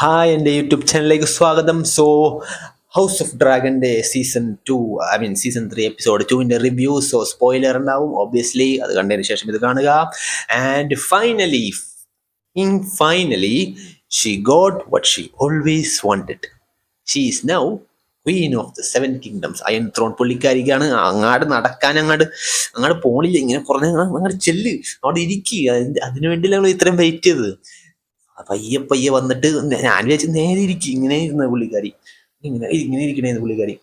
Hi എൻ്റെ YouTube ചാനലിലേക്ക് സ്വാഗതം. ഹൗസ് ഓഫ് ഡ്രാഗൻ്റെ season 2, season 3 episode 2 review. Spoiler ഉണ്ടാവും ഒബ്വിയസ്ലി, അത് കണ്ടതിന് ശേഷം ഇത് കാണുക. And finally she got what she always wanted. She is now queen of the 7 kingdoms. Iron Throne പുള്ളിക്കാരിക്കാണ്. അങ്ങാട് പോണില്ല, ഇങ്ങനെ കുറഞ്ഞ അങ്ങോട്ട് ചെല്ല്, അവിടെ ഇരിക്കുക. അതിനു വേണ്ടിയില്ല നമ്മൾ ഇത്രയും വെയിറ്റ് ചെയ്തത്. പയ്യെ വന്നിട്ട് ഞാൻ വിചാരിച്ചു നേരെ ഇരിക്കും, ഇങ്ങനെ ഇരുന്ന പുള്ളിക്കാരി, ഇങ്ങനെ ഇരിക്കണേന്ന് പുള്ളിക്കാരി.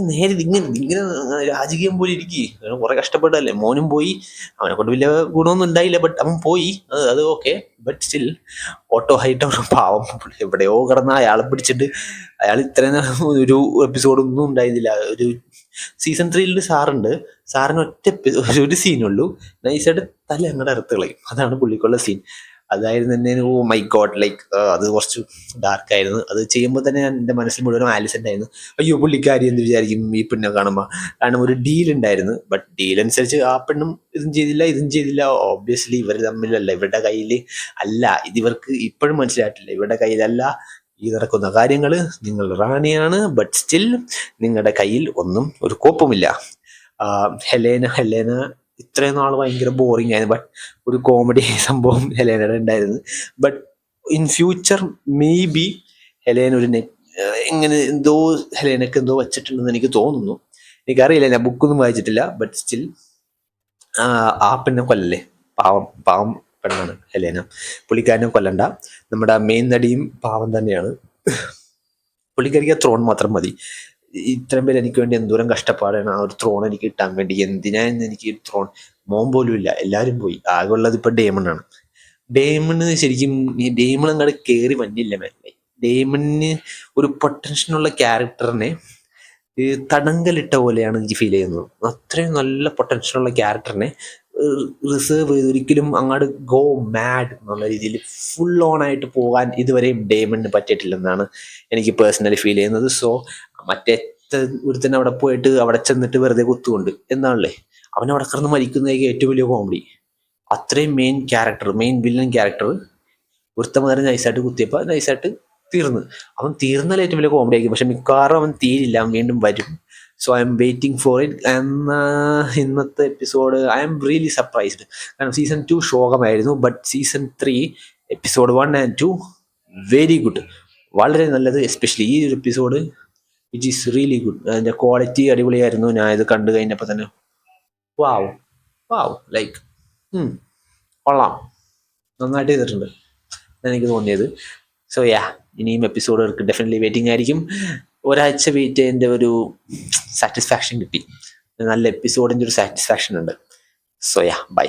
നേരെ ഇങ്ങനെ രാജകീയം പോലെ ഇരിക്കും. കുറെ കഷ്ടപ്പെട്ടല്ലേ, മോനും പോയി, അവനെ കൊണ്ട് വലിയ ഗുണമൊന്നും ഉണ്ടായില്ല, ബട്ട് അവൻ പോയി, അത് okay. But still auto height പാവം എവിടെയോ കിടന്ന അയാളെ പിടിച്ചിട്ട്, അയാൾ ഇത്രയും ഒരു എപ്പിസോഡൊന്നും ഉണ്ടായിരുന്നില്ല. ഒരു സീസൺ 3 സാറിന് ഒരു സീനുള്ളൂ, നൈസായിട്ട് തല അങ്ങോട്ട് അറുത്ത് കളയും. അതാണ് പുള്ളിക്കുള്ള സീൻ. അതായിരുന്നു തന്നെ ഓ മൈ ഗോഡ്, ലൈക്ക് അത് കുറച്ച് ഡാർക്കായിരുന്നു. അത് ചെയ്യുമ്പോൾ തന്നെ എൻ്റെ മനസ്സിൽ മുഴുവൻ ആലിസൻ്റ് ആയിരുന്നു. അയ്യോ പുള്ളിക്കാരി എന്ത് വിചാരിക്കും ഈ പെണ്ണെ കാണുമ്പോൾ. കാരണം ഒരു ഡീൽ ഉണ്ടായിരുന്നു, ബട്ട് ഡീൽ അനുസരിച്ച് ആ പെണ്ണും ഇതും ചെയ്തില്ല. ഓബ്വിയസ്ലി ഇവർ തമ്മിലല്ല, ഇവരുടെ കയ്യിൽ അല്ല. ഇവർക്ക് ഇപ്പോഴും മനസ്സിലായിട്ടില്ല, ഇവരുടെ കയ്യിലല്ല ഈ നടക്കുന്ന കാര്യങ്ങൾ. നിങ്ങൾ റാണിയാണ്, ബട്ട് സ്റ്റിൽ നിങ്ങളുടെ കയ്യിൽ ഒന്നും ഒരു കോപ്പുമില്ല. ഹെലേന ഇത്രയും നാൾ ഭയങ്കര ബോറിംഗ് ആയിരുന്നു, ബട്ട് ഒരു കോമഡി സംഭവം ഹെലേനയുടെ ഉണ്ടായിരുന്നു. But in future may be Helena എങ്ങനെ എന്തോ ഹെലേനക്ക് എന്തോ വെച്ചിട്ടുണ്ടെന്ന് എനിക്ക് തോന്നുന്നു. എനിക്കറിയില്ല, ഞാൻ ബുക്കൊന്നും വായിച്ചിട്ടില്ല. ബട്ട് സ്റ്റിൽ ആ പെണ്ണെ കൊല്ലല്ലേ, പാവം പെണ്ണാണ് ഹെലേന. പുള്ളിക്കാരനെ കൊല്ലണ്ട. നമ്മുടെ മെയിൻ നടിയും പാവം തന്നെയാണ്. പുള്ളിക്കാരിക്ക് ത്രോൺ മാത്രം മതി. ഇത്രയും പേര് എനിക്ക് വേണ്ടി എന്തോരം കഷ്ടപ്പാടാണ് ആ ഒരു ത്രോൺ എനിക്ക് കിട്ടാൻ വേണ്ടി. എന്തിനാന്ന് എനിക്ക് ത്രോൺ, മോൻ പോലും ഇല്ല, എല്ലാവരും പോയി. ആകെ ഉള്ളത് ഇപ്പൊ ഡേമണാണ്. ഡേമണ് ശരിക്കും ഈ ഡേമൺ അങ്ങോട്ട് കയറി വന്നില്ല മനസ്സിലായി. ഡേമണിന് ഒരു പൊട്ടൻഷ്യലുള്ള ക്യാരക്ടറിനെ തടങ്കലിട്ട പോലെയാണ് എനിക്ക് ഫീൽ ചെയ്യുന്നത്. അത്രയും നല്ല പൊട്ടൻഷ്യലുള്ള ക്യാരക്ടറിനെ റിസേർവ് ചെയ്ത് ഒരിക്കലും അങ്ങോട്ട് ഗോ മാഡ് എന്നുള്ള രീതിയിൽ ഫുൾ ഓൺ ആയിട്ട് പോകാൻ ഇതുവരെയും ഡേമണിന് പറ്റിയിട്ടില്ലെന്നാണ് എനിക്ക് പേഴ്സണലി ഫീൽ ചെയ്യുന്നത്. മറ്റേ ഒരുത്തന്നെ അവിടെ പോയിട്ട് അവിടെ ചെന്നിട്ട് വെറുതെ കുത്തുകൊണ്ട് എന്നാണല്ലേ, അവൻ അവിടെ കിടന്ന് മരിക്കുന്നതായിരിക്കും ഏറ്റവും വലിയ കോമഡി. അത്രയും മെയിൻ വില്ലൻ ക്യാരക്ടർ ഒരുത്തമാരെ നൈസായിട്ട് കുത്തിയപ്പോൾ നൈസായിട്ട് അവൻ തീർന്നാലും ഏറ്റവും വലിയ കോമഡി ആയിരിക്കും. പക്ഷെ മിക്കവാറും അവൻ തീരില്ല, അവൻ വീണ്ടും വരും. I'm waiting for it. ഇന്നത്തെ episode I'm really surprised. കാരണം സീസൺ 2 ശോകമായിരുന്നു, but season 3 episode 1 and 2 very good, വളരെ നല്ലത്. എസ്പെഷ്യലി ഈ ഒരു episode which is really good. അതിൻ്റെ ക്വാളിറ്റി അടിപൊളിയായിരുന്നു. ഞാൻ ഇത് കണ്ടു കഴിഞ്ഞപ്പോൾ തന്നെ വാവ് ലൈക്ക് കൊള്ളാം, നന്നായിട്ട് ചെയ്തിട്ടുണ്ട് എനിക്ക് തോന്നിയത്. ഇനിയും എപ്പിസോഡുകൾക്ക് ഡെഫിനറ്റ്ലി വെയിറ്റിംഗ് ആയിരിക്കും. ഒരാഴ്ച വെയിറ്റ് ചെയ്തതിൻ്റെ ഒരു സാറ്റിസ്ഫാക്ഷൻ കിട്ടി. നല്ല എപ്പിസോഡിൻ്റെ ഒരു സാറ്റിസ്ഫാക്ഷൻ ഉണ്ട്. ബൈ.